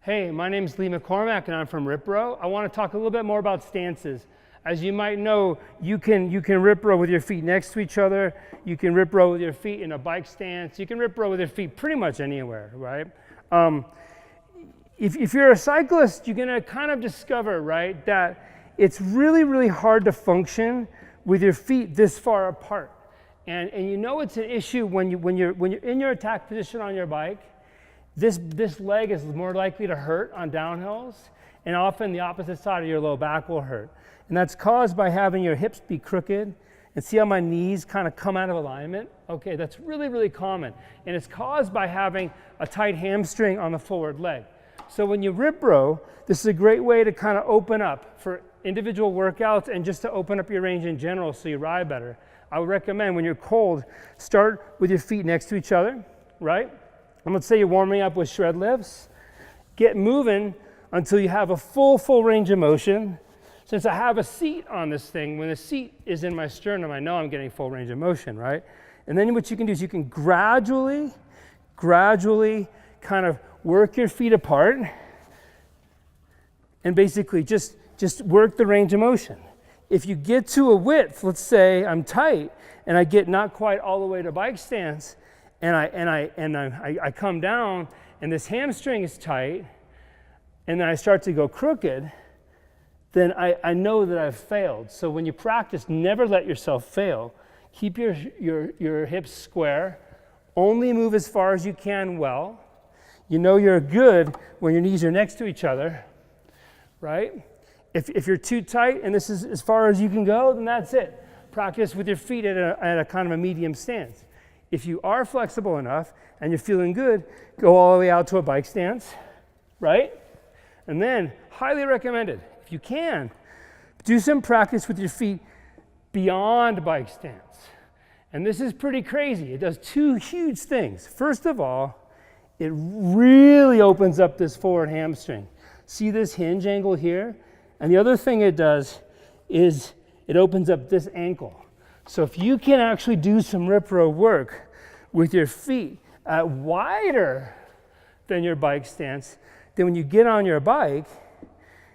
Hey, my name is Lee McCormack and I'm from RipRow. I want to talk a little bit more about stances. As you might know, you can RipRow with your feet next to each other. You can RipRow with your feet in a bike stance. You can RipRow with your feet pretty much anywhere, right? If you're a cyclist, you're going to kind of discover, right, that it's really, really hard to function with your feet this far apart. And you know it's an issue when you're in your attack position on your bike. This leg is more likely to hurt on downhills, and often the opposite side of your low back will hurt. And that's caused by having your hips be crooked. And see how my knees kind of come out of alignment? Okay, that's really, really common. And it's caused by having a tight hamstring on the forward leg. So when you RipRow, this is a great way to kind of open up for individual workouts and just to open up your range in general so you ride better. I would recommend when you're cold, start with your feet next to each other, right? And let's say you're warming up with shred lifts. Get moving until you have a full range of motion. Since I have a seat on this thing, when the seat is in my sternum, I know I'm getting full range of motion, right? And then what you can do is you can gradually kind of work your feet apart and basically just work the range of motion. If you get to a width, let's say I'm tight and I get not quite all the way to bike stance, and I come down and this hamstring is tight, and then I start to go crooked, then I know that I've failed. So when you practice, never let yourself fail. Keep your hips square. Only move as far as you can well. You know you're good when your knees are next to each other, right? If you're too tight and this is as far as you can go, then that's it. Practice with your feet at a kind of a medium stance. If you are flexible enough and you're feeling good, go all the way out to a bike stance, right? And then, highly recommended, if you can, do some practice with your feet beyond bike stance. And this is pretty crazy. It does two huge things. First of all, it really opens up this forward hamstring. See this hinge angle here? And the other thing it does is it opens up this ankle. So if you can actually do some RipRow work with your feet at wider than your bike stance, then when you get on your bike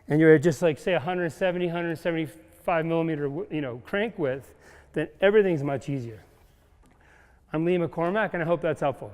and you're at just like say 175 millimeter, crank width, then everything's much easier. I'm Lee McCormack, and I hope that's helpful.